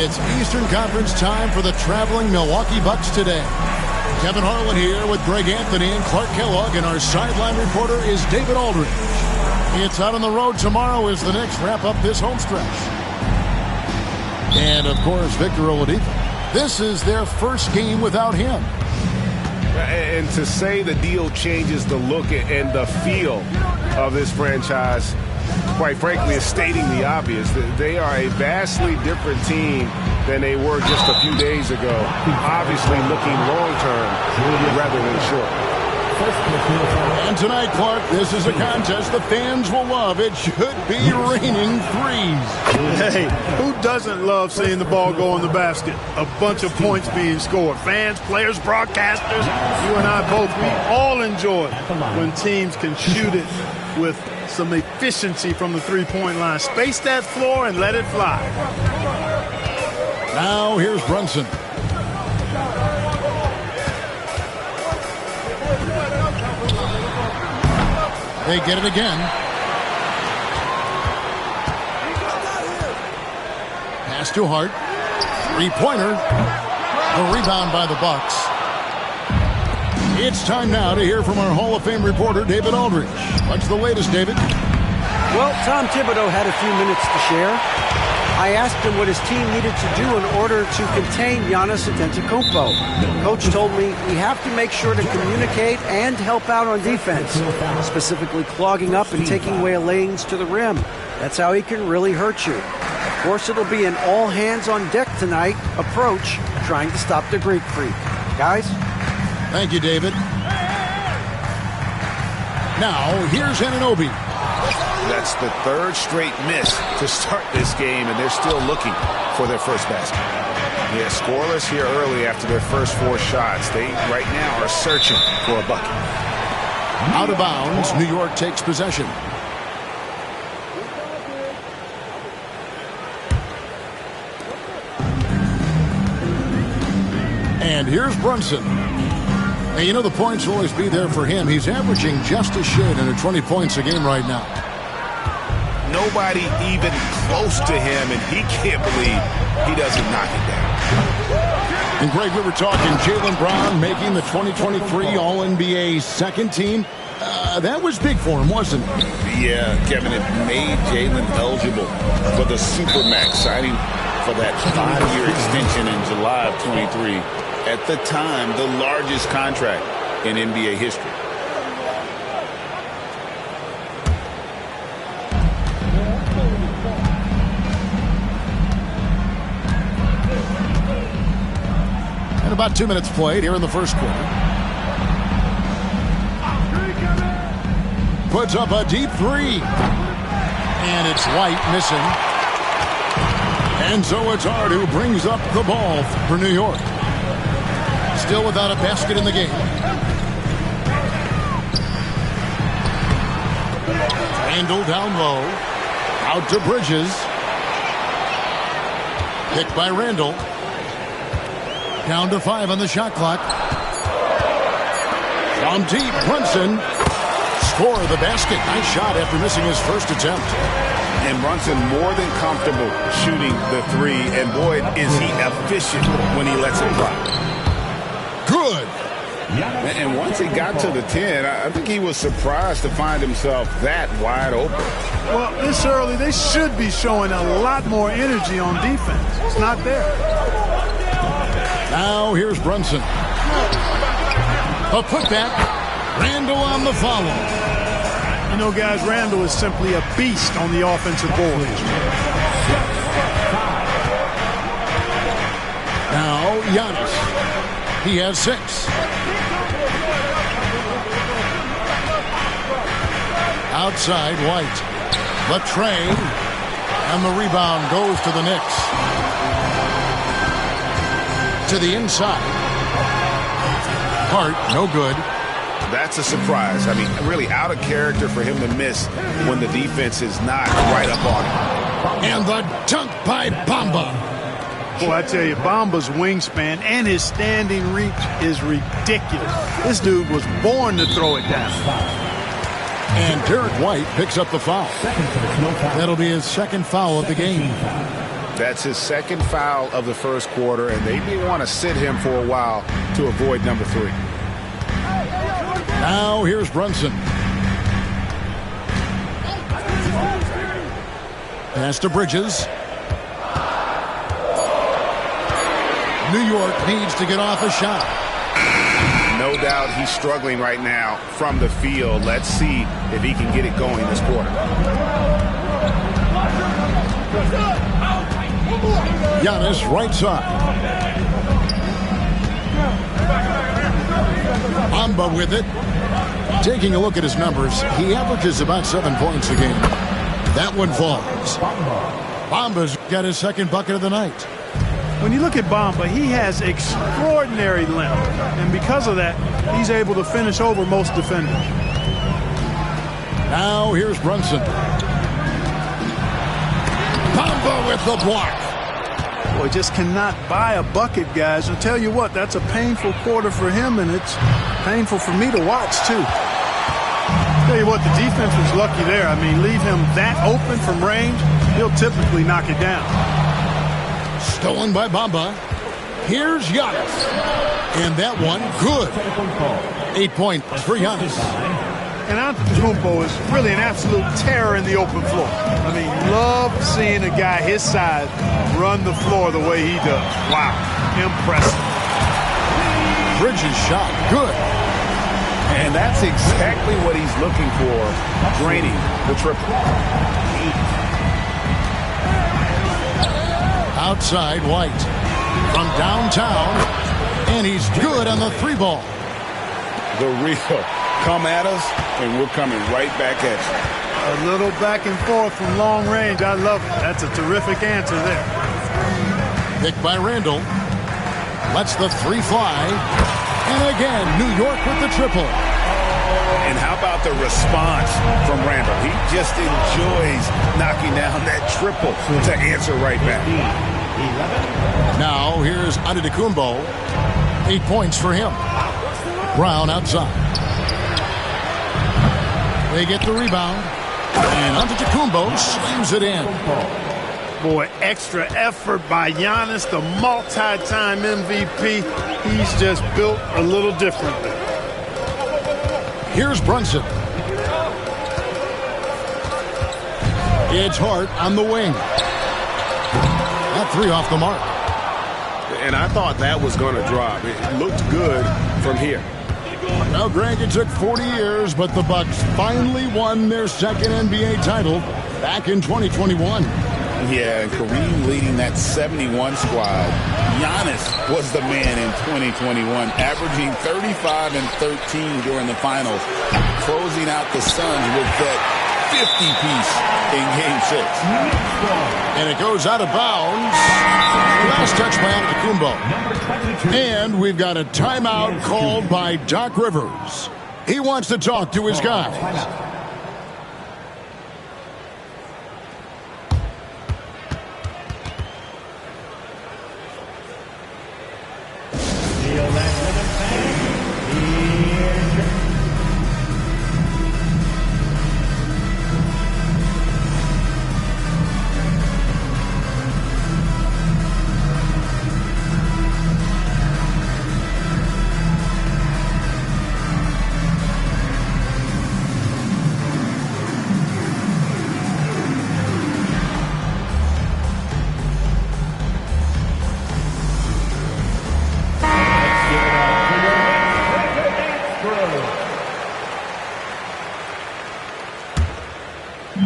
It's Eastern Conference time for the traveling Milwaukee Bucks today. Kevin Harlan here with Greg Anthony and Clark Kellogg, and our sideline reporter is David Aldridge. It's out on the road tomorrow as the Knicks wrap up this home stretch. And, of course, Victor Oladipo. This is their first game without him. And to say the deal changes the look and the feel of this franchise, quite frankly, is stating the obvious. They are a vastly different team than they were just a few days ago. Obviously looking long-term rather than short. And tonight, Clark, this is a contest the fans will love. It should be raining threes. Hey, who doesn't love seeing the ball go in the basket? A bunch of points being scored. Fans, players, broadcasters, you and I both, we all enjoy when teams can shoot it with some efficiency from the three-point line. Space that floor and let it fly. Now here's Brunson. They get it again. Pass to Hart. Three-pointer. A rebound by the Bucks. It's time now to hear from our Hall of Fame reporter, David Aldridge. What's the latest, David? Well, Tom Thibodeau had a few minutes to share. I asked him what his team needed to do in order to contain Giannis Antetokounmpo. Coach told me we have to make sure to communicate and help out on defense, specifically clogging up and taking away lanes to the rim. That's how he can really hurt you. Of course, it'll be an all-hands-on-deck tonight approach, trying to stop the Greek Freak. Guys? Thank you, David. Now, here's Anunoby. That's the third straight miss to start this game, and they're still looking for their first basket. Yeah, scoreless here early after their first four shots. They, right now, are searching for a bucket. Out of bounds, New York takes possession. And here's Brunson. Hey, you know the points will always be there for him. He's averaging just a shade under 20 points a game right now. Nobody even close to him, and he can't believe he doesn't knock it down. And Greg, we were talking Jaylen Brown making the 2023 All-NBA second team. That was big for him, wasn't it? Yeah, Kevin, it made Jalen eligible for the Supermax, signing for that 5-year extension in July of 23. At the time, the largest contract in NBA history. And about 2 minutes played here in the first quarter. Puts up a deep three. And it's White missing. And so it's Hart who brings up the ball for New York. Still without a basket in the game. Randall down low. Out to Bridges. Picked by Randall. Down to 5 on the shot clock. From deep, Brunson. Score the basket. Nice shot after missing his first attempt. And Brunson more than comfortable shooting the three. And boy, is he efficient when he lets it fly. Good. And once he got to the 10, I think he was surprised to find himself that wide open. Well, this early, they should be showing a lot more energy on defense. It's not there. Now here's Brunson. A putback. Randall on the follow. You know, guys, Randall is simply a beast on the offensive board. Now Giannis. He has 6. Outside, White. Latrey. And the rebound goes to the Knicks. To the inside. Hart, no good. That's a surprise. I mean, really out of character for him to miss when the defense is not right up on him. And the dunk by Bamba. Boy, I tell you, Bamba's wingspan and his standing reach is ridiculous. This dude was born to throw it down. And Derek White picks up the foul. That'll be his second foul of the game. That's his second foul of the first quarter, and they may want to sit him for a while to avoid number 3. Now here's Brunson. Pass to Bridges. New York needs to get off a shot. No doubt he's struggling right now from the field. Let's see if he can get it going this quarter. Giannis right side. Bamba with it. Taking a look at his numbers, he averages about 7 points a game. That one falls. Bamba's got his second bucket of the night. When you look at Bamba, he has extraordinary length. And because of that, he's able to finish over most defenders. Now here's Brunson. Bamba with the block. Boy, just cannot buy a bucket, guys. I'll tell you what, that's a painful quarter for him, and it's painful for me to watch, too. Tell you what, the defense was lucky there. I mean, leave him that open from range, he'll typically knock it down. Stolen by Bamba. Here's Giannis. And that one, good. 8 points for Giannis. And Antetokounmpo is really an absolute terror in the open floor. I mean, love seeing a guy his size run the floor the way he does. Wow, impressive. Bridges shot, good. And that's exactly what he's looking for, draining the triple. Outside, White. From downtown. And he's good on the 3 ball. The real. Come at us, and we're coming right back at you. A little back and forth from long range. I love it. That's a terrific answer there. Picked by Randall. Lets the 3 fly. And again, New York with the triple. And how about the response from Randall? He just enjoys knocking down that triple to answer right back. Now here's Antetokounmpo. 8 points for him. Brown outside. They get the rebound. And Antetokounmpo slams it in. Boy, extra effort by Giannis, the multi-time MVP. He's just built a little differently. Here's Brunson. It's Hart on the wing. That three off the mark. And I thought that was going to drop. It looked good from here. Now, Greg, it took 40 years, but the Bucks finally won their second NBA title back in 2021. Yeah, and Kareem leading that 71 squad. Giannis was the man in 2021, averaging 35 and 13 during the finals, closing out the Suns with that 50-piece in Game 6. And it goes out of bounds. Last touch by Antetokounmpo. And we've got a timeout called by Doc Rivers. He wants to talk to his guys.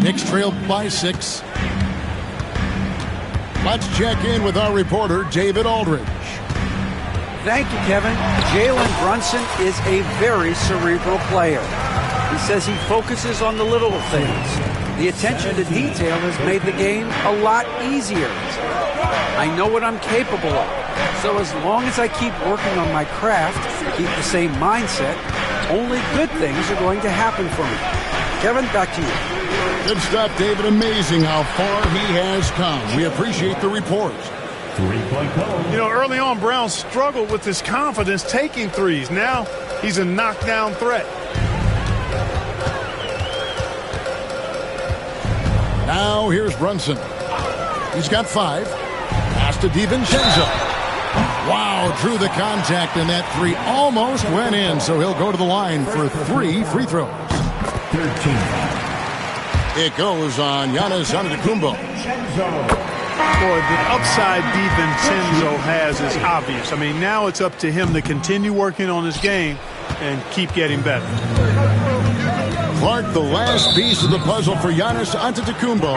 Knicks trail by 6. Let's check in with our reporter, David Aldridge. Thank you, Kevin. Jalen Brunson is a very cerebral player. He says he focuses on the little things. The attention to detail has made the game a lot easier. I know what I'm capable of. So as long as I keep working on my craft, keep the same mindset, only good things are going to happen for me. Kevin, back to you. Good stuff, David. Amazing how far he has come. We appreciate the report. You know, early on, Brown struggled with his confidence taking threes. Now he's a knockdown threat. Now here's Brunson. He's got 5. Pass to DiVincenzo. Wow, drew the contact, and that three almost went in, so he'll go to the line for 3 free throws. 13. It goes on Giannis Antetokounmpo. Boy, the upside DiVincenzo has is obvious. I mean, now it's up to him to continue working on his game and keep getting better. Clark, the last piece of the puzzle for Giannis Antetokounmpo,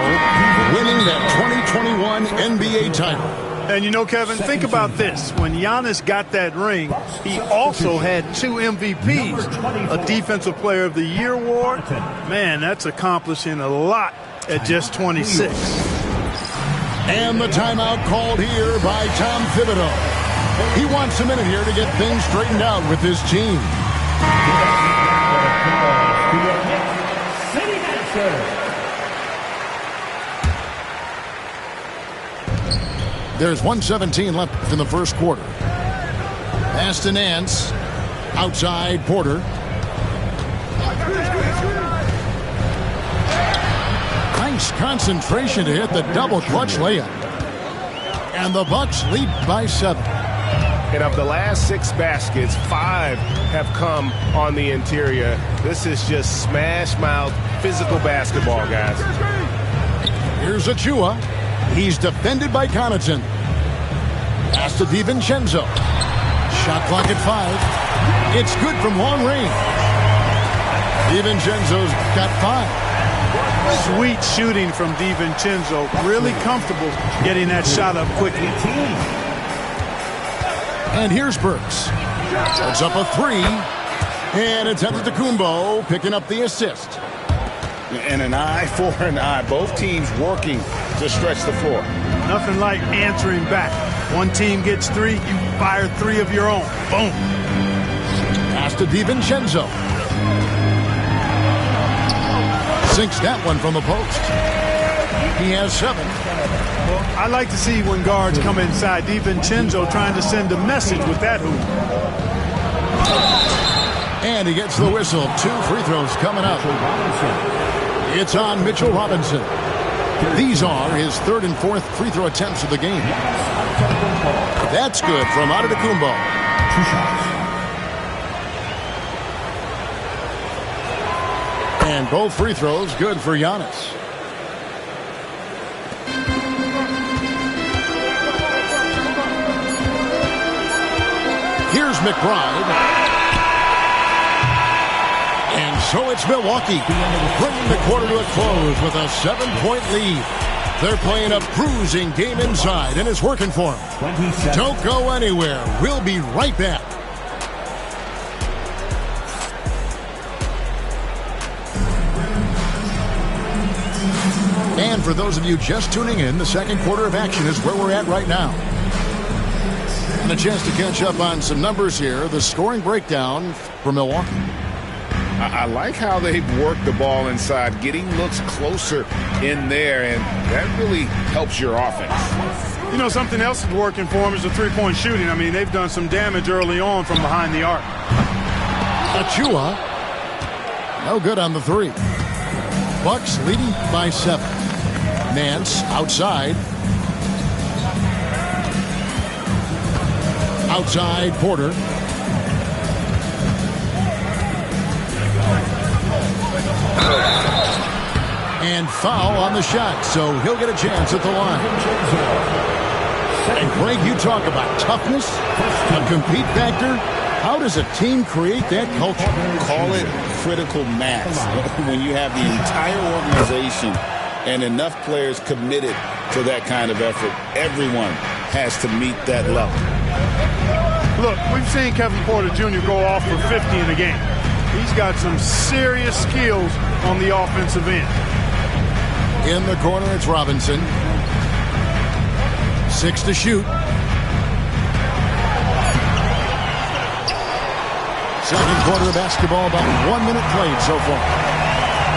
winning that 2021 NBA title. And you know, Kevin, think about this. When Giannis got that ring, he also had 2 MVPs, a Defensive Player of the Year award. Man, that's accomplishing a lot at just 26. And the timeout called here by Tom Thibodeau. He wants a minute here to get things straightened out with his team. There's 1:17 left in the first quarter. Pass to Nance. Outside Porter. Nice concentration to hit the double clutch layup. And the Bucks lead by 7. And of the last 6 baskets, 5 have come on the interior. This is just smash mouth physical basketball, guys. Here's Achua. He's defended by Connaughton. Pass to DiVincenzo. Shot clock at 5. It's good from long range. DiVincenzo's got 5. Sweet shooting from DiVincenzo. Really comfortable getting that shot up quickly. And here's Burks. Puts up a 3. And it's Antetokounmpo picking up the assist. And an eye for an eye. Both teams working to stretch the floor. Nothing like answering back. One team gets 3, you fire 3 of your own. Boom. Pass to DiVincenzo. Sinks that one from the post. He has 7. Well, I like to see when guards come inside. DiVincenzo trying to send a message with that hoop. And he gets the whistle. 2 free throws coming up. It's on Mitchell Robinson. These are his 3rd and 4th free throw attempts of the game. That's good from Antetokounmpo. 2 shots. And both free throws good for Giannis. Here's McBride. And so it's Milwaukee bringing the quarter to a close with a 7-point lead. They're playing a bruising game inside, and it's working for them. Don't go anywhere. We'll be right back. And for those of you just tuning in, the second quarter of action is where we're at right now. And a chance to catch up on some numbers here. The scoring breakdown for Milwaukee. I like how they've worked the ball inside, getting looks closer in there, and that really helps your offense. You know, something else that's working for them is the three-point shooting. I mean, they've done some damage early on from behind the arc. Achua, no good on the three. Bucks leading by 7. Nance outside. Outside Porter. And foul on the shot, so he'll get a chance at the line. And Greg, you talk about toughness, a compete factor. How does a team create that culture? Call it critical mass. When you have the entire organization and enough players committed to that kind of effort, everyone has to meet that level. Look, we've seen Kevin Porter Jr. go off for 50 in a game. He's got some serious skills on the offensive end. In the corner, it's Robinson. 6 to shoot. Second quarter of basketball, about 1 minute played so far.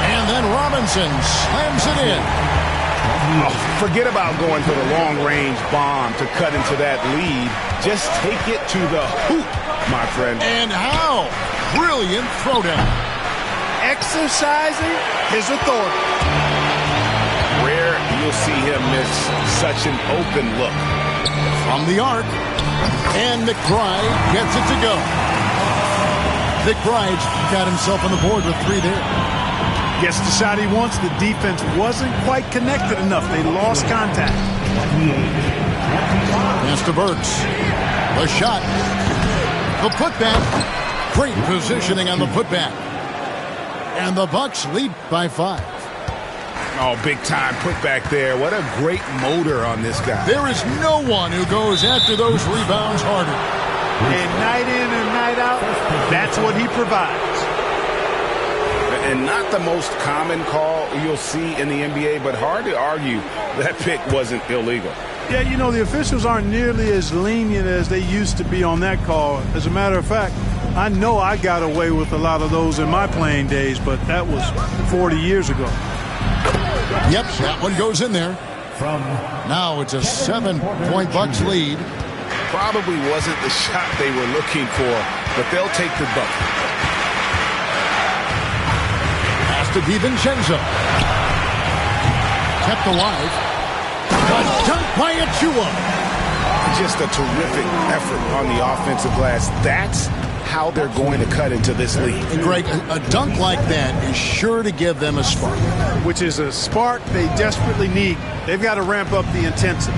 And then Robinson slams it in. Oh, forget about going for the long-range bomb to cut into that lead. Just take it to the hoop, my friend. And how? Brilliant throwdown. Exercising his authority. Rare you'll see him miss such an open look. From the arc. And McBride gets it to go. McBride's got himself on the board with 3 there. Gets the shot he wants. The defense wasn't quite connected enough. They lost contact. Pass to Burks. The shot. The putback. Great positioning on the putback. And the Bucks lead by 5. Oh, big time putback there. What a great motor on this guy. There is no one who goes after those rebounds harder. And night in and night out, that's what he provides. And not the most common call you'll see in the NBA, but hard to argue that pick wasn't illegal. Yeah, you know, the officials aren't nearly as lenient as they used to be on that call. As a matter of fact, I know I got away with a lot of those in my playing days, but that was 40 years ago. Yep, that one goes in there. Now it's a 7-point Bucks lead. Probably wasn't the shot they were looking for, but they'll take the bucket. Pass to DiVincenzo. Kept alive. A dunk by Achua. Just a terrific effort on the offensive glass. That's how they're going to cut into this lead. And Greg, a dunk like that is sure to give them a spark. Which is a spark they desperately need. They've got to ramp up the intensity.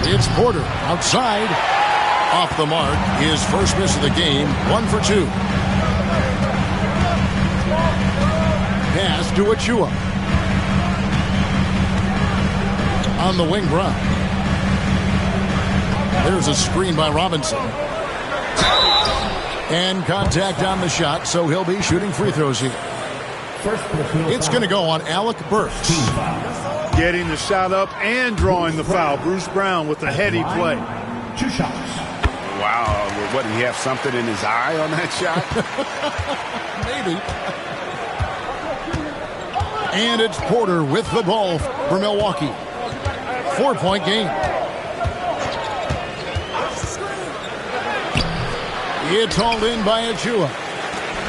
It's Porter outside. Off the mark. His first miss of the game. 1 for 2. Pass to Achua. On the wing run. There's a screen by Robinson. And contact on the shot, so he'll be shooting free throws here. It's going to go on Alec Burks. Getting the shot up and drawing the foul. Bruce Brown with a heady play. 2 shots. Wow, what, did he have something in his eye on that shot? Maybe. And it's Porter with the ball for Milwaukee. 4-point game. It's hauled in by Achua.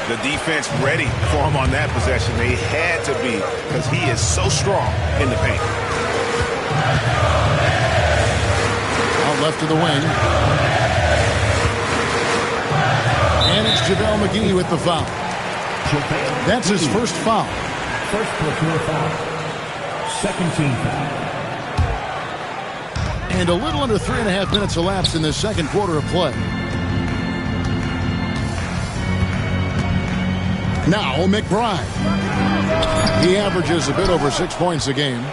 The defense ready for him on that possession. They had to be, because he is so strong in the paint. Out left to the wing. And it's JaVale McGee with the foul. That's his first foul. First personal foul. Second team foul. And a little under 3.5 minutes elapsed in the second quarter of play. Now McBride. He averages a bit over 6 points a game.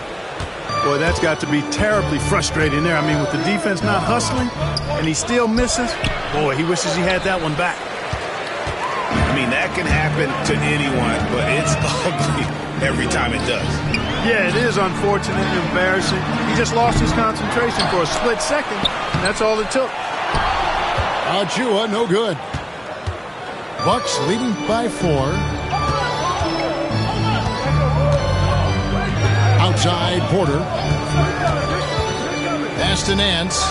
Boy, that's got to be terribly frustrating there. I mean, with the defense not hustling and he still misses, boy, he wishes he had that one back. I mean, that can happen to anyone, but it's ugly every time it does. Yeah, it is unfortunate and embarrassing. He just lost his concentration for a split second, and that's all it took. Achua, no good. Bucks leading by 4. Outside, Porter. Pass to Nance.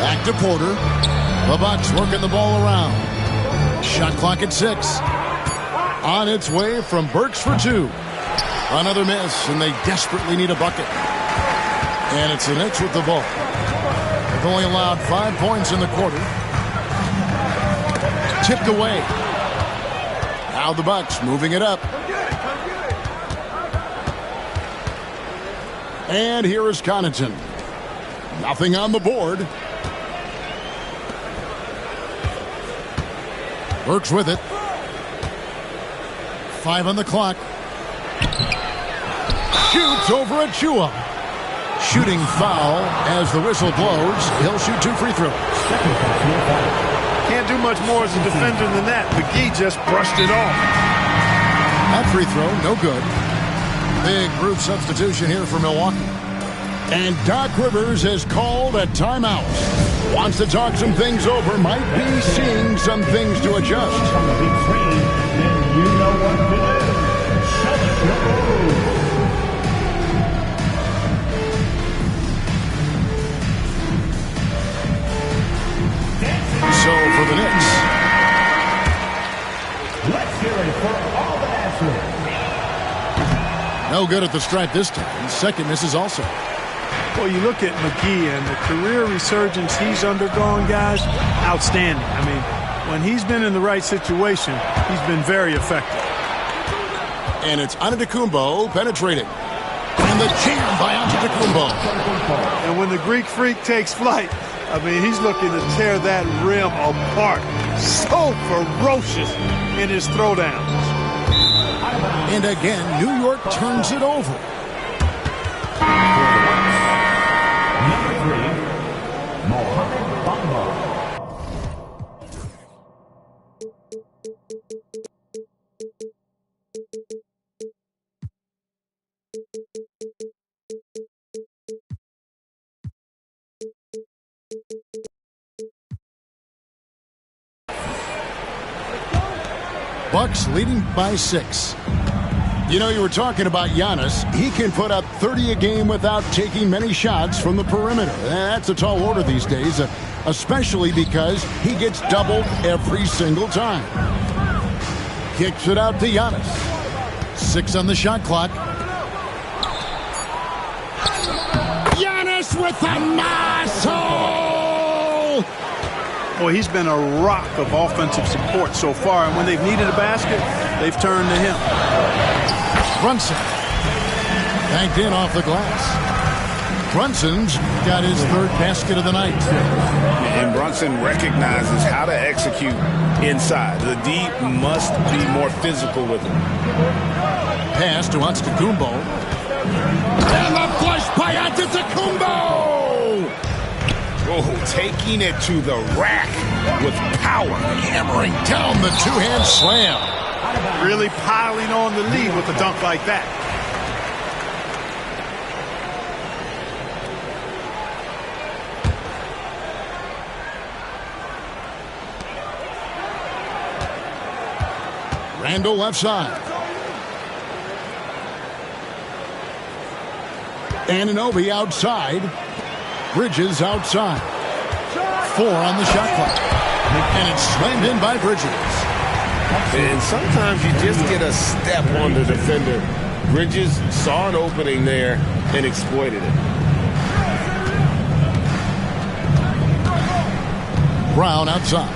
Back to Porter. The Bucks working the ball around. Shot clock at 6. On its way from Burks for 2. Another miss, and they desperately need a bucket. And it's the Knicks with the ball. They've only allowed 5 points in the quarter. Tipped away. Now the Bucks moving it up. And here is Connaughton. Nothing on the board. Burks with it. 5 on the clock. Shoots over Achua. Shooting foul as the whistle blows. He'll shoot 2 free throws. Can't do much more as a defender than that. McGee just brushed it off. That free throw, no good. Big group substitution here for Milwaukee. And Doc Rivers has called a timeout. Wants to talk some things over. Might be seeing some things to adjust. You know what to do. So for the Knicks. Let's hear it for all the athletes. No good at the stripe this time. Second misses also. Well, you look at McGee and the career resurgence he's undergone, guys, outstanding. I mean, when he's been in the right situation, he's been very effective. And it's Antetokounmpo penetrating. And the jam by Antetokounmpo. And when the Greek Freak takes flight, I mean, he's looking to tear that rim apart. So ferocious in his throwdowns. And again, New York turns it over. Number 3, Mohamed Bamba. Bucks leading by 6. You know, you were talking about Giannis. He can put up 30 a game without taking many shots from the perimeter. That's a tall order these days, especially because he gets doubled every single time. Kicks it out to Giannis. 6 on the shot clock. Giannis with the muscle! Boy, he's been a rock of offensive support so far, and when they've needed a basket, they've turned to him. Brunson. Banked in off the glass. Brunson's got his 3rd basket of the night. And Brunson recognizes how to execute inside. The D must be more physical with him. Pass to Antetokounmpo. And the flush by Antetokounmpo! Oh, taking it to the rack with power. Hammering down the 2-hand slam. Really piling on the lead with a dunk like that. Randall left side. Anunoby outside. Bridges outside. 4 on the shot clock. And it's slammed in by Bridges. And sometimes you just get a step on the defender. Bridges saw an opening there and exploited it. Brown outside.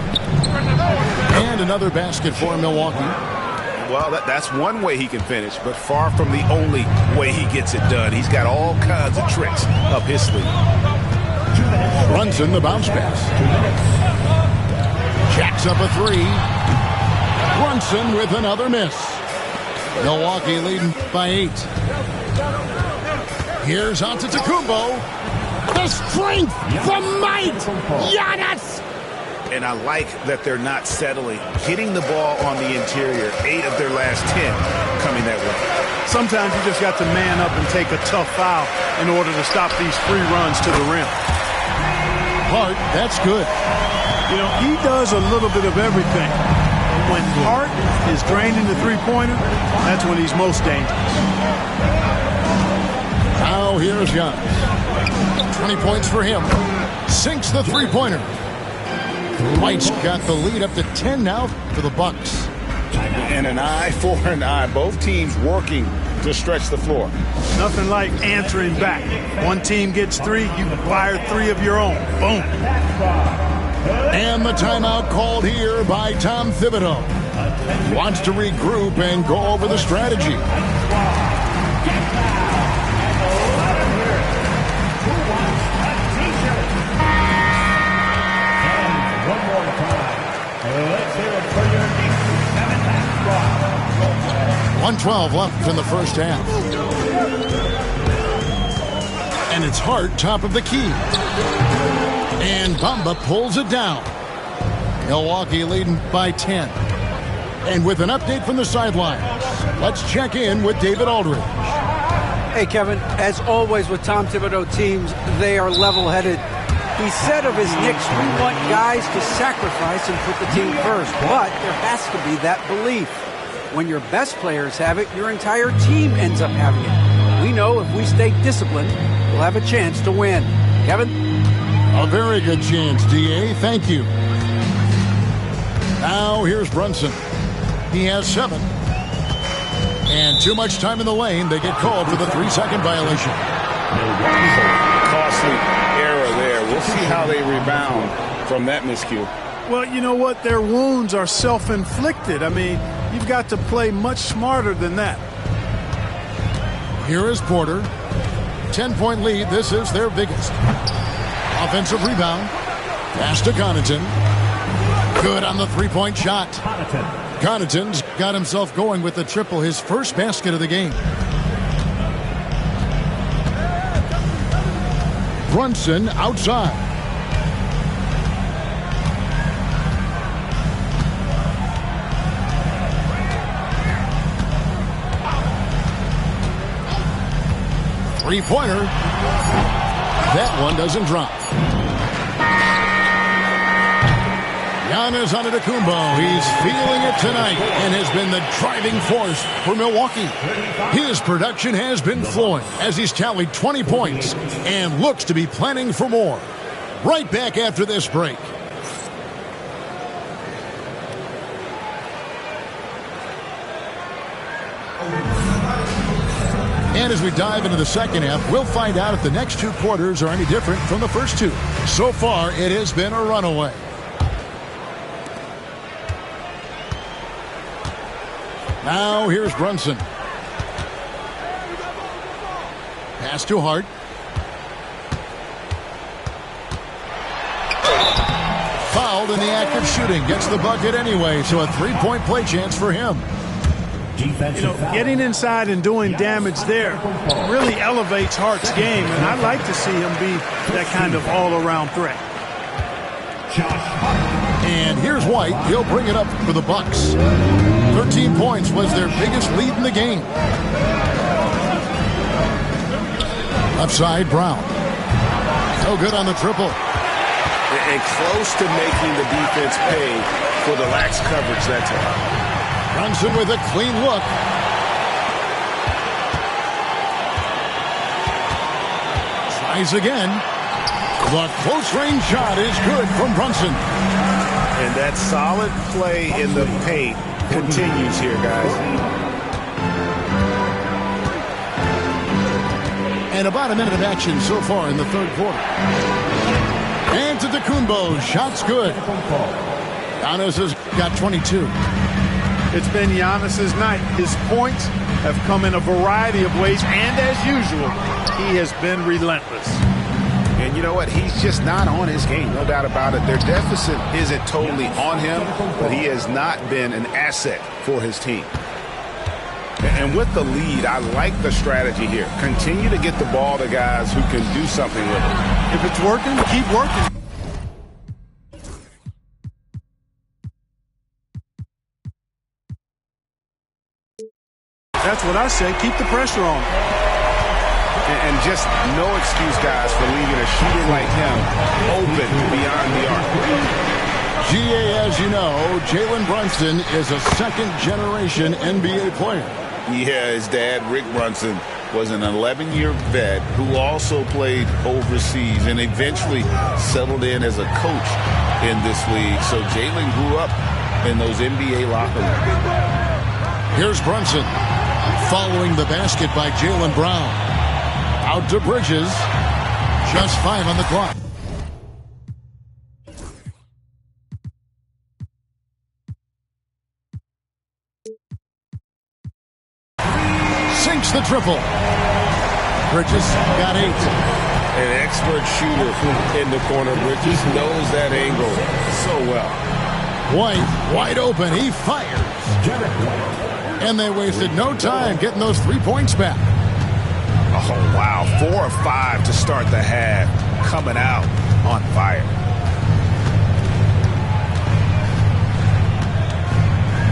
And another basket for Milwaukee. Well, that's one way he can finish, but far from the only way he gets it done. He's got all kinds of tricks up his sleeve. Brunson, the bounce pass. Jacks up a three. Brunson with another miss. Milwaukee leading by 8. Here's Antetokounmpo. The strength, the might, Giannis! And I like that they're not settling. Getting the ball on the interior, 8 of their last 10 coming that way. Sometimes you just got to man up and take a tough foul in order to stop these free runs to the rim. Hart, that's good. You know, he does a little bit of everything. When Hart is draining the three-pointer, that's when he's most dangerous. Now here's Giannis. 20 points for him. Sinks the three-pointer. White's got the lead up to 10 now for the Bucks. And an eye for an eye. Both teams working to stretch the floor. Nothing like answering back. One team gets 3, you fire 3 of your own. Boom. And the timeout called here by Tom Thibodeau. Wants to regroup and go over the strategy. One more time. Let's hear it for your defensive squad. 1:12 left in the first half. And it's Hart, top of the key. And Bamba pulls it down. Milwaukee leading by 10. And with an update from the sidelines, let's check in with David Aldridge. Hey, Kevin, as always with Tom Thibodeau teams, they are level-headed. He said of his Knicks, we want guys to sacrifice and put the team first, but there has to be that belief. When your best players have it, your entire team ends up having it. We know if we stay disciplined, we'll have a chance to win. Kevin? A very good chance, D.A. Thank you. Now here's Brunson. He has 7. And too much time in the lane. They get called for the 3-second violation. Costly error there. We'll see how they rebound from that miscue. Well, you know what? Their wounds are self-inflicted. I mean, you've got to play much smarter than that. Here is Porter. 10-point lead. This is their biggest. Offensive rebound. Pass to Connaughton. Good on the three-point shot. Connaughton's got himself going with the triple, his first basket of the game. Brunson outside. Three-pointer. That one doesn't drop. Giannis Antetokounmpo, he's feeling it tonight and has been the driving force for Milwaukee. His production has been flowing as he's tallied 20 points and looks to be planning for more. Right back after this break. And as we dive into the second half, we'll find out if the next 2 quarters are any different from the first 2. So far, it has been a runaway. Now here's Brunson. Pass to Hart. Fouled in the act of shooting. Gets the bucket anyway, so a 3-point play chance for him. You know, getting inside and doing damage there really elevates Hart's game, and I'd like to see him be that kind of all-around threat. And here's White. He'll bring it up for the Bucks. 13 points was their biggest lead in the game. Left side, Brown. No good on the triple. And close to making the defense pay for the lax coverage that time. Brunson with a clean look. Tries again. The close-range shot is good from Brunson. And that solid play in the paint continues here, guys. And about a minute of action so far in the third quarter. Antetokounmpo, shot's good. Giannis has got 22. It's been Giannis's night. His points have come in a variety of ways, and as usual, he has been relentless. And you know what? He's just not on his game, no doubt about it. Their deficit isn't totally on him, but he has not been an asset for his team. And with the lead, I like the strategy here. Continue to get the ball to guys who can do something with it. If it's working, keep working. That's what I say. Keep the pressure on. And just no excuse, guys, for leaving a shooter like him open beyond the arc. GA, as you know, Jalen Brunson is a second-generation NBA player. Yeah, his dad, Rick Brunson, was an 11-year vet who also played overseas and eventually settled in as a coach in this league. So Jalen grew up in those NBA locker rooms. Here's Brunson following the basket by Jaylen Brown. Out to Bridges. Just 5 on the clock. Sinks the triple. Bridges got 8. An expert shooter in the corner. Bridges knows that angle so well. White wide open. He fires. And they wasted no time getting those 3 points back. Oh, wow. 4 of 5 to start the half. Coming out on fire.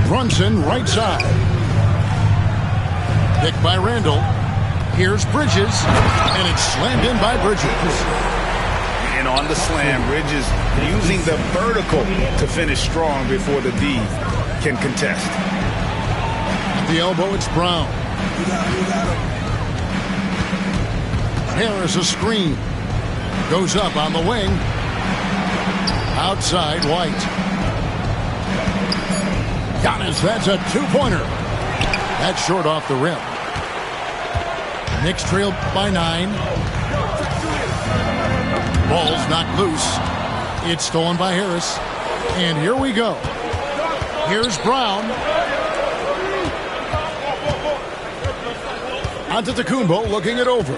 Brunson right side. Picked by Randall. Here's Bridges. And it's slammed in by Bridges. And on the slam, Bridges using the vertical to finish strong before the D can contest. At the elbow, it's Brown. Harris a screen. Goes up on the wing. Outside, White. Giannis, that's a 2-pointer. That's short off the rim. Knicks trail by 9. Ball's knocked loose. It's stolen by Harris. And here we go. Here's Brown. Antetokounmpo looking it over.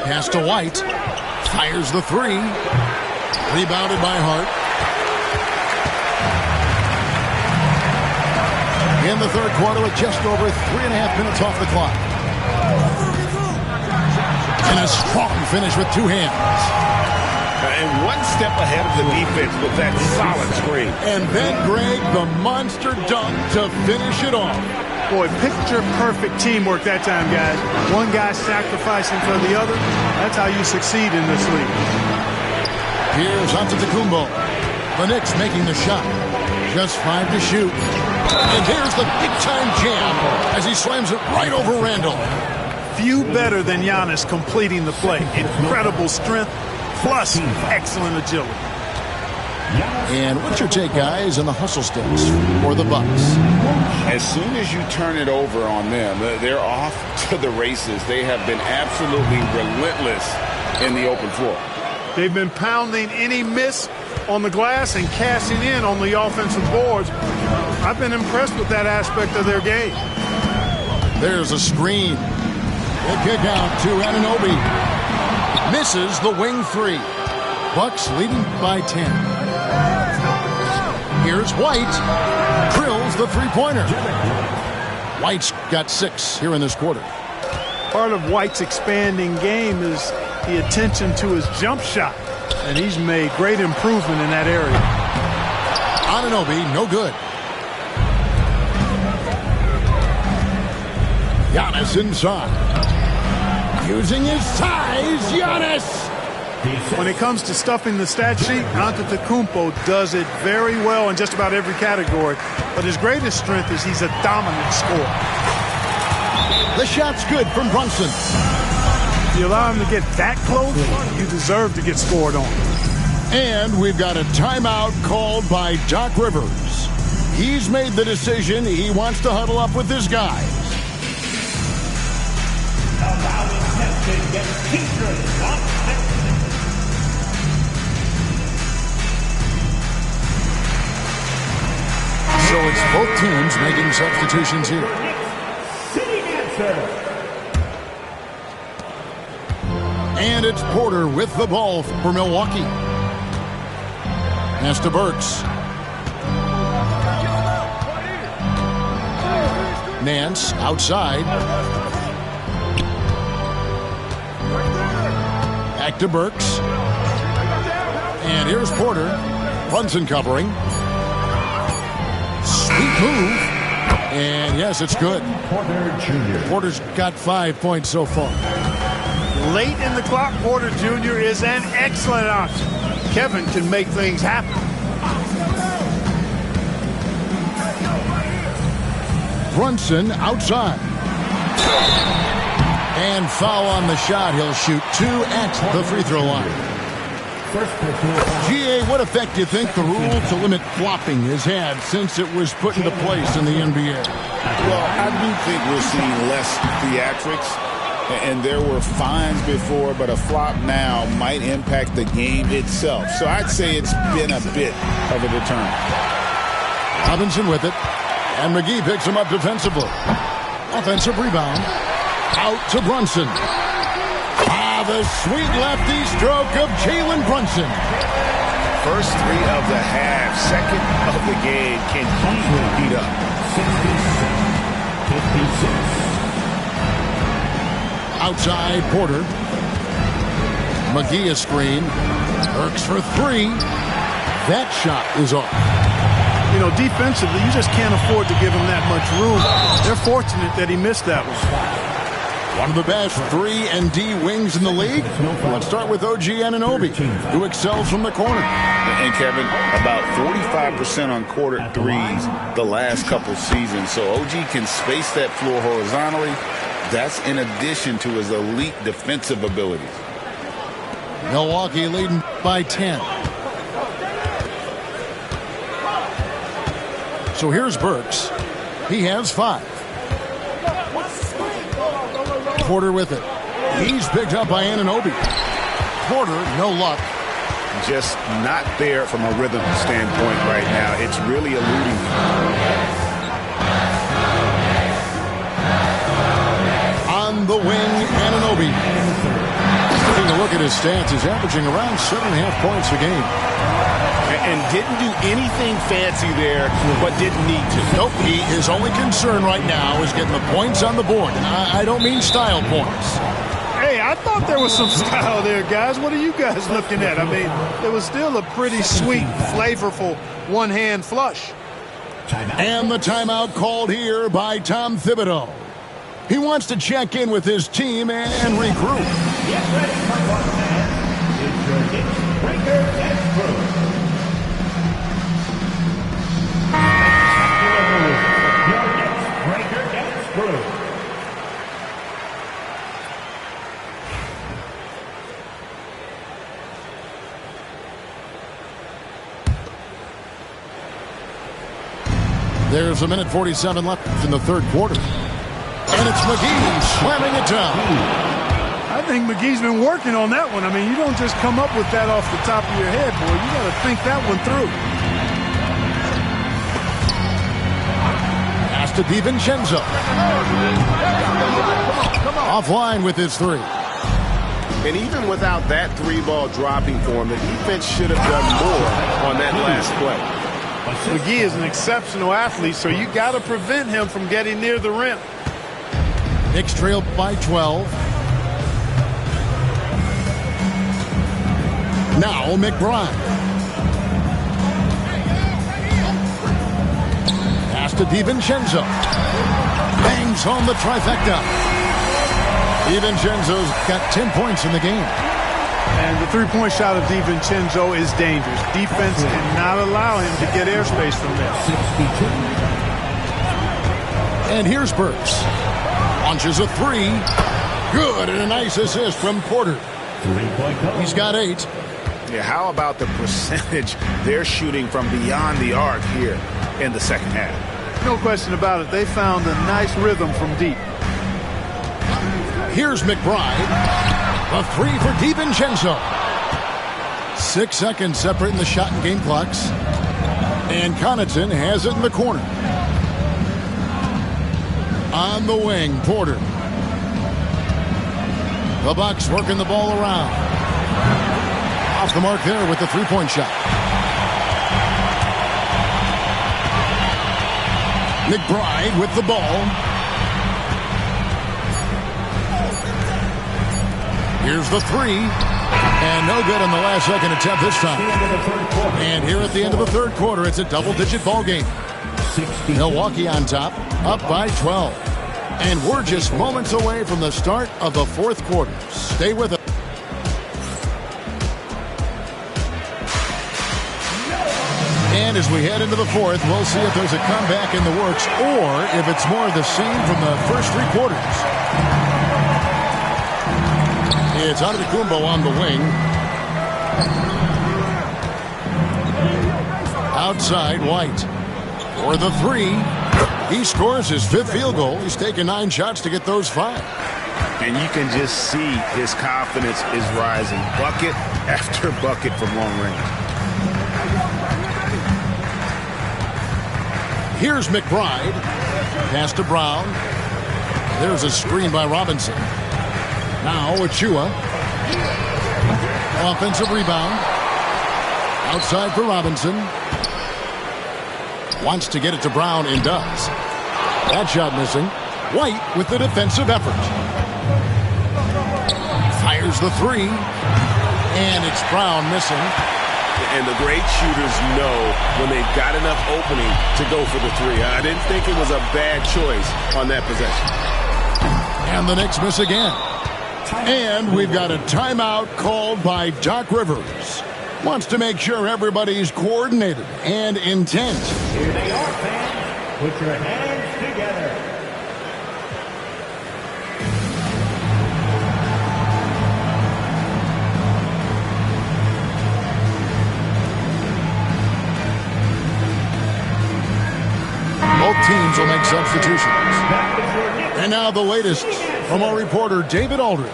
Pass to White. Fires the 3. Rebounded by Hart. In the third quarter with just over 3.5 minutes off the clock. And a strong finish with 2 hands. And one step ahead of the defense with that solid screen. And then, Greg, the monster dunk to finish it off. Boy, picture-perfect teamwork that time, guys. One guy sacrificing for the other. That's how you succeed in this league. Here's Antetokounmpo. The Knicks making the shot. Just 5 to shoot. And here's the big-time jam as he slams it right over Randall. Few better than Giannis completing the play. Incredible strength, plus excellent agility. And what's your take, guys, on the hustle sticks for the Bucks? As soon as you turn it over on them, they're off to the races. They have been absolutely relentless in the open floor. They've been pounding any miss on the glass and cashing in on the offensive boards. I've been impressed with that aspect of their game. There's a screen. The kick out to Anunoby. Misses the wing 3. Bucks leading by 10. Here's White. Drills the 3-pointer. White's got 6 here in this quarter. Part of White's expanding game is the attention to his jump shot. And he's made great improvement in that area. Anunoby, no good. Giannis inside. Using his size, Giannis! When it comes to stuffing the stat sheet, Antetokounmpo does it very well in just about every category. But his greatest strength is he's a dominant scorer. The shot's good from Brunson. If you allow him to get that close, you deserve to get scored on. And we've got a timeout called by Doc Rivers. He's made the decision he wants to huddle up with his guys. So it's both teams making substitutions here. Sitting answer. And it's Porter with the ball for Milwaukee. Pass to Burks. Nance outside. Back to Burks. And here's Porter. Brunson covering. Sweet move. And yes, it's good. Porter Jr. Porter's got 5 points so far. Late in the clock, Porter Jr. is an excellent option. Kevin can make things happen. Brunson outside. And foul on the shot. He'll shoot 2 at the free throw line. GA, what effect do you think the rule to limit flopping has had since it was put into place in the NBA? Well, I do think we're seeing less theatrics. And there were fines before, but a flop now might impact the game itself. So I'd say it's been a bit of a deterrent. Robinson with it. And McGee picks him up defensively. Offensive rebound. Out to Brunson. The sweet lefty stroke of Jalen Brunson. First 3 of the half, second of the game. Can he beat up? 56. Outside Porter. McGee a screen. Burks for 3. That shot is off. You know, defensively, you just can't afford to give him that much room. They're fortunate that he missed that one. One of the best 3-and-D wings in the league. Let's start with OG Anunoby, who excels from the corner. And Kevin, about 45% on quarter threes the last couple seasons. So OG can space that floor horizontally. That's in addition to his elite defensive abilities. Milwaukee leading by 10. So here's Burks. He has 5. Porter with it. He's picked up by Anunoby. Porter, no luck. Just not there from a rhythm standpoint right now. It's really eluding him. On the wing, Anunoby. Taking a look at his stats, he's averaging around 7.5 points a game. And didn't do anything fancy there, but didn't need to. Nope, his only concern right now is getting the points on the board. And I don't mean style points. Hey, I thought there was some style there, guys. What are you guys looking at? I mean, it was still a pretty sweet, flavorful one-hand flush. And the timeout called here by Tom Thibodeau. He wants to check in with his team and regroup. Get ready for one man. It's your Knicks breaker and crew. Your Knicks breaker and crew. There's 1:47 left in the third quarter. And it's McGee slamming it down. I think McGee's been working on that one. I mean, you don't just come up with that off the top of your head, boy. You got to think that one through. Pass to DiVincenzo. Offline with his 3. And even without that 3-ball dropping for him, the defense should have done more on that last play. McGee is an exceptional athlete, so you got to prevent him from getting near the rim. Knicks trail by 12. Now McBride. Pass to DiVincenzo. Bangs home the trifecta. DiVincenzo's got 10 points in the game. And the three-point shot of DiVincenzo is dangerous. Defense cannot allow him to get airspace from there. And here's Burks. Launches a 3. Good, and a nice assist from Porter. He's got 8. Yeah, how about the percentage they're shooting from beyond the arc here in the second half? No question about it. They found a nice rhythm from deep. Here's McBride. A 3 for DiVincenzo. 6 seconds separating the shot and game clocks. And Connaughton has it in the corner. On the wing, Porter. The Bucks working the ball around. Off the mark there with the three-point shot. McBride with the ball. Here's the three. And no good on the last second attempt this time. And here at the end of the third quarter, it's a double-digit ball game. Milwaukee on top, up by 12. And we're just moments away from the start of the fourth quarter. Stay with us. And as we head into the fourth, we'll see if there's a comeback in the works or if it's more of the same from the first three quarters. It's Antetokounmpo on the wing. Outside, White. For the three. He scores his fifth field goal. He's taken 9 shots to get those 5. And you can just see his confidence is rising. Bucket after bucket from long range. Here's McBride. Pass to Brown. There's a screen by Robinson. Now Achua. Offensive rebound. Outside for Robinson. Wants to get it to Brown and does. That shot missing. White with the defensive effort. Fires the three. And it's Brown missing. And the great shooters know when they've got enough opening to go for the three. I didn't think it was a bad choice on that possession. And the Knicks miss again. And we've got a timeout called by Doc Rivers. Wants to make sure everybody's coordinated and intent. Here they are, fans. Put your hands together. Both teams will make substitutions. And now the latest from our reporter, David Aldridge.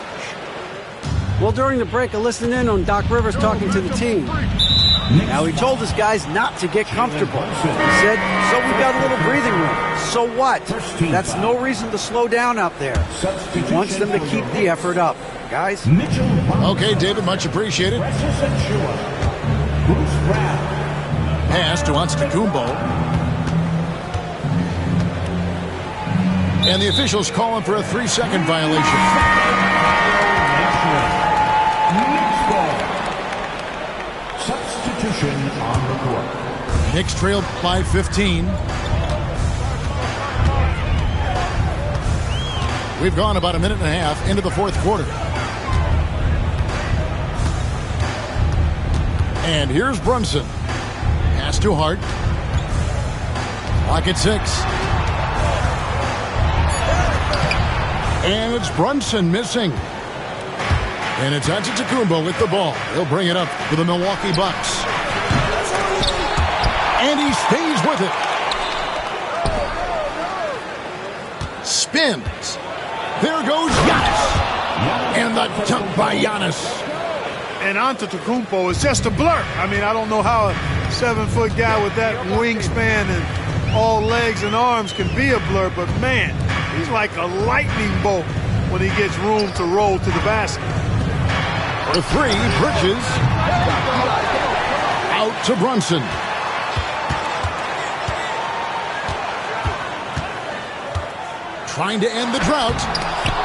Well, during the break, I listened in on Doc Rivers talking to the team. Now, he told his guys not to get comfortable. He said, so we've got a little breathing room. So what? That's no reason to slow down out there. He wants them to keep the effort up. Guys? Okay, David, much appreciated. Pass to Antetokounmpo. And the officials calling for a 3-second violation. Substitution on the court. Knicks trailed by 15. We've gone about a minute and a half into the fourth quarter. And here's Brunson. Pass to Hart. Clock at 6. And it's Brunson missing. And it's Antetokounmpo with the ball. He'll bring it up for the Milwaukee Bucks. And he stays with it. Spins. There goes Giannis. And the dunk by Giannis. And Antetokounmpo is just a blur. I mean, I don't know how a 7-foot guy with that wingspan and all legs and arms can be a blur, but man, he's like a lightning bolt when he gets room to roll to the basket. The three, Bridges. Out to Brunson. Trying to end the drought.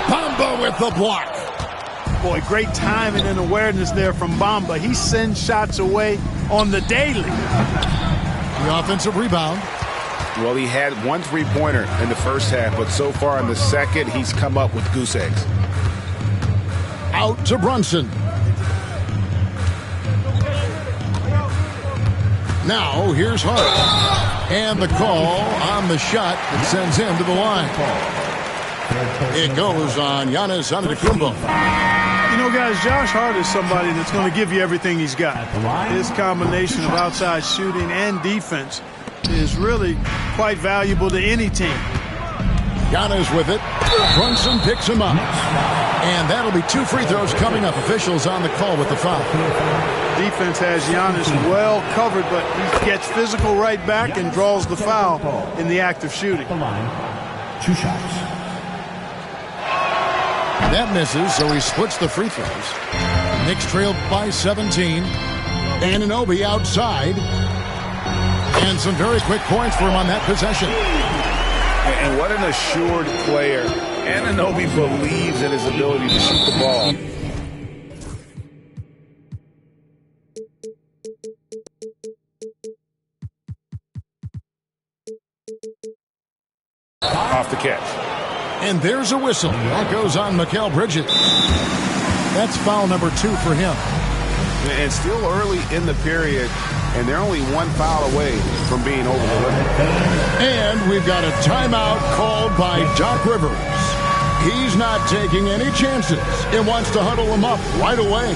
Bamba with the block. Boy, great timing and awareness there from Bamba. He sends shots away on the daily. The offensive rebound. Well, he had 1 3-pointer in the first half, but so far in the second, he's come up with goose eggs. Out to Brunson. Now, here's Hart. And the call on the shot that sends him to the line. It goes on Giannis Antetokounmpo. You know, guys, Josh Hart is somebody that's going to give you everything he's got. His combination of outside shooting and defense is really quite valuable to any team. Giannis with it. Brunson picks him up. And that'll be 2 free throws coming up. Officials on the call with the foul. defense has Giannis well covered, but he gets physical right back and draws the foul in the act of shooting. The line, 2 shots. That misses, so he splits the free throws. Knicks trailed by 17. Anunoby outside. And some very quick points for him on that possession. And what an assured player. Anunoby believes in his ability to shoot the ball. Off the catch. And there's a whistle. That goes on Mikal Bridges. That's foul number 2 for him. And still early in the period, and they're only 1 foul away from being over the limit. And we've got a timeout called by Doc Rivers. He's not taking any chances and wants to huddle them up right away.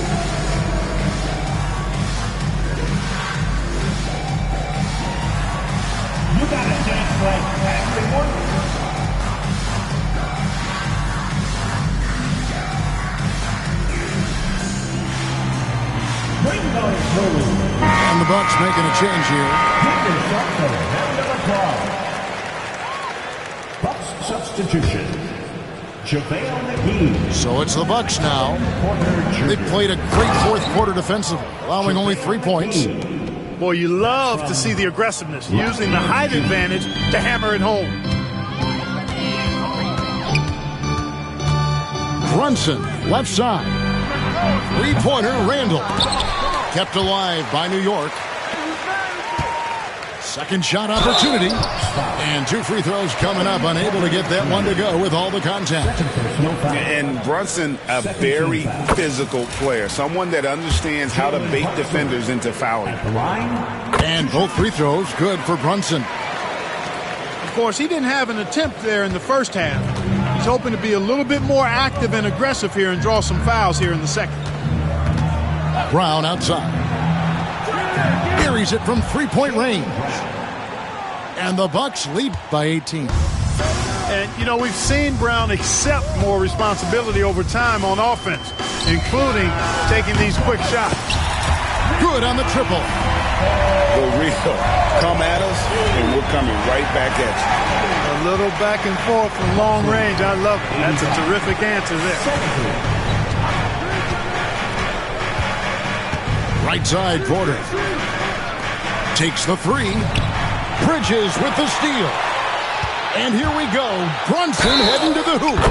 You got a chance like everyone. And the Bucks making a change here. Bucks substitution. JaVale McGee. So it's the Bucks now. They played a great fourth quarter defensively, allowing only 3 points. Boy, you love to see the aggressiveness, using the height advantage to hammer it home. Brunson, left side. Three-pointer, Randall. Kept alive by New York. Second shot opportunity. And 2 free throws coming up. Unable to get that one to go with all the contact. And Brunson, a very physical player. Someone that understands how to bait defenders into fouling. And both free throws good for Brunson. Of course, he didn't have an attempt there in the first half. He's hoping to be a little bit more active and aggressive here and draw some fouls here in the second. Brown outside. Buries it from three-point range. And the Bucks lead by 18. And, you know, we've seen Brown accept more responsibility over time on offense, including taking these quick shots. Good on the triple. The real. Come at us, and we're coming right back at you. A little back and forth from long range. I love it. That's a terrific answer there. Right side, Porter. Takes the 3. Bridges with the steal. And here we go. Brunson heading to the hoop.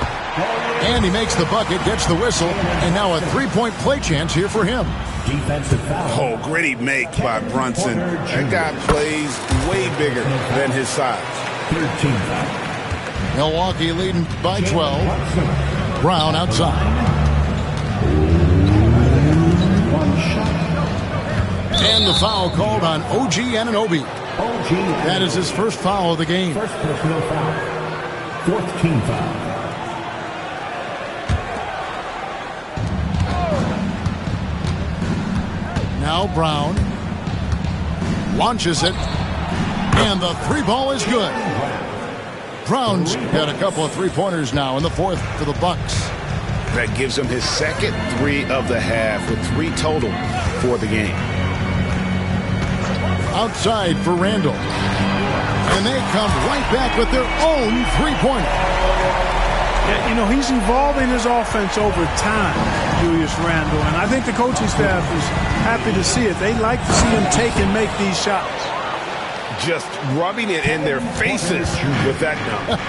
And he makes the bucket, gets the whistle, and now a 3-point play chance here for him. Defensive foul. Oh, gritty make by Brunson. That guy plays way bigger than his size. 13 foul. Milwaukee leading by 12. Brown outside. And the foul called on OG Anunoby. That is his first foul of the game. First personal foul. 4th team foul. Now Brown launches it, and the 3 ball is good. Brown's got a couple of 3-pointers now in the 4th for the Bucks. That gives him his second 3 of the half with 3 total for the game. Outside for Randall. And they come right back with their own 3-pointer. Yeah, you know, he's evolving his offense over time, Julius Randle, and I think the coaching staff is happy to see it. They like to see him take and make these shots. Just rubbing it in their faces with that dunk.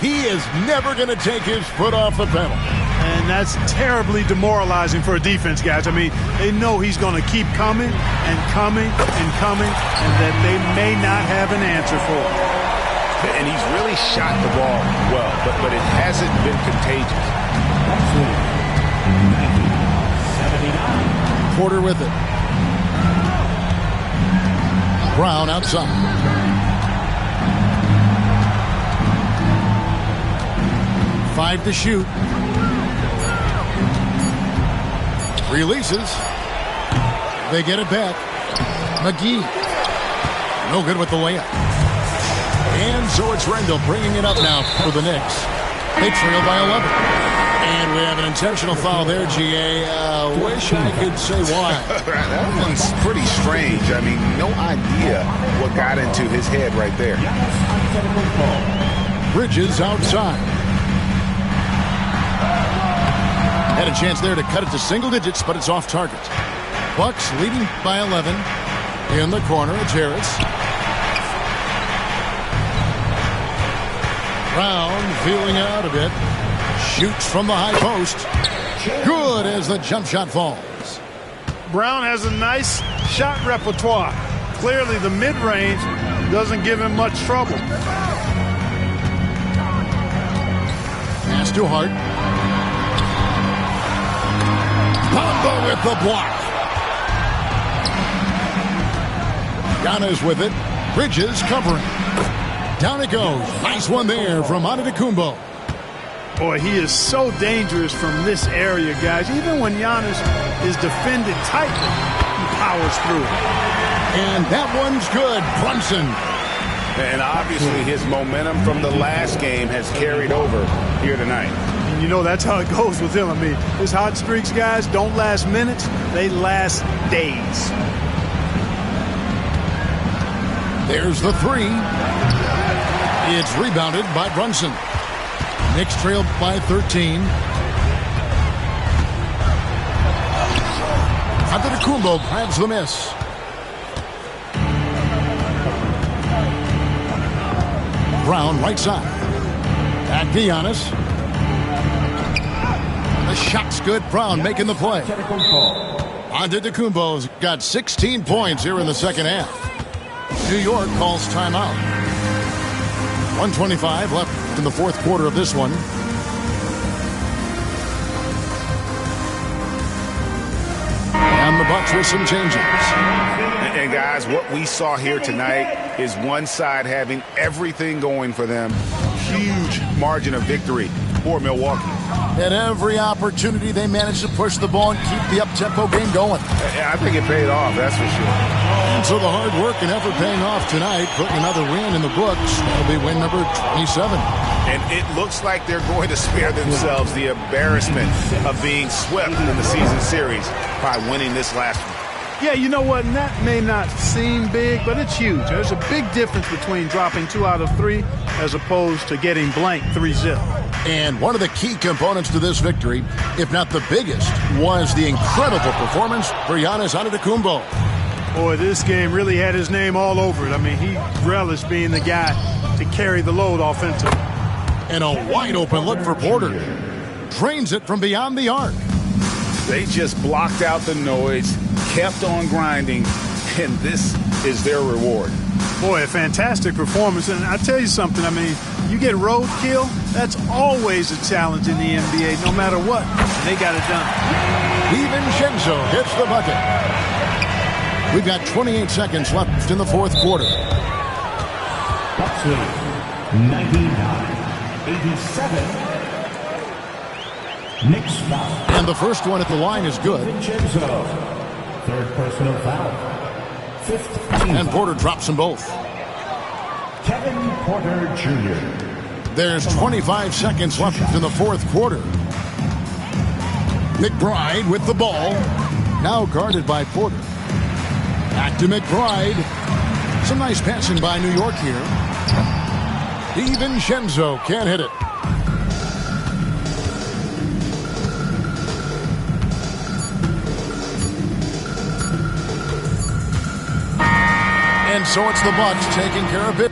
He is never going to take his foot off the pedal. And that's terribly demoralizing for a defense, guys. I mean, they know he's going to keep coming and coming and coming, and that they may not have an answer for it. And he's really shot the ball well, but it hasn't been contagious. Porter with it. Brown outside. Five to shoot. Releases. They get it back. McGee. No good with the layup. And so it's Randall bringing it up now for the Knicks. They trail by 11. And we have an intentional foul there, GA. Wish I could say why. That one's pretty strange. I mean, no idea what got into his head right there. Bridges outside. Had a chance there to cut it to single digits, but it's off target. Bucks leading by 11. In the corner, it's Harris. Brown feeling out a bit. Shoots from the high post. Good as the jump shot falls. Brown has a nice shot repertoire. Clearly the mid-range doesn't give him much trouble. Pass to Hart. Pombo with the block. Giannis with it. Bridges covering. Down it goes. Nice one there from Antetokounmpo. Boy, he is so dangerous from this area, guys. Even when Giannis is defended tightly, he powers through it. And that one's good. Brunson. And obviously his momentum from the last game has carried over here tonight. And you know that's how it goes with him. I mean, his hot streaks, guys, don't last minutes. They last days. There's the three. It's rebounded by Brunson. Knicks trailed by 13. Antetokounmpo grabs the miss. Brown right side. Back to Giannis. The shot's good. Brown making the play. Antetokounmpo's got 16 points here in the second half. New York calls timeout. 1:25 left in the fourth quarter of this one. And the Bucks with some changes. And guys, what we saw here tonight is one side having everything going for them. Huge margin of victory for Milwaukee. At every opportunity, they managed to push the ball and keep the up-tempo game going. I think it paid off, that's for sure. And so the hard work and effort paying off tonight, putting another win in the books. That'll be win number 27. And it looks like they're going to spare themselves the embarrassment of being swept in the season series by winning this last one. Yeah, you know what? And that may not seem big, but it's huge. There's a big difference between dropping 2 out of 3 as opposed to getting blank 3-0. And one of the key components to this victory, if not the biggest, was the incredible performance for Giannis Antetokounmpo. Boy, this game really had his name all over it. I mean, he relished being the guy to carry the load offensively. And a wide-open look for Porter. Drains it from beyond the arc. They just blocked out the noise, kept on grinding, and this is their reward. Boy, a fantastic performance. And I tell you something, I mean, you get roadkill, that's always a challenge in the NBA, no matter what. And they got it done. DiVincenzo hits the bucket. We've got 28 seconds left in the fourth quarter. Bucks lead 99-87. Knicks foul. And the first one at the line is good. DiVincenzo. Third personal foul. 15. And Porter drops them both. Kevin Porter Jr. There's 25 seconds left in the fourth quarter. McBride with the ball. Now guarded by Porter. Back to McBride. Some nice passing by New York here. DiVincenzo can't hit it. And so it's the Bucks taking care of it.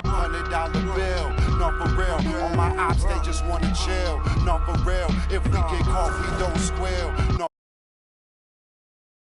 $100 bill, no for real. On my ops, they just wanna chill. No for real. If we get caught, we don't squeal. No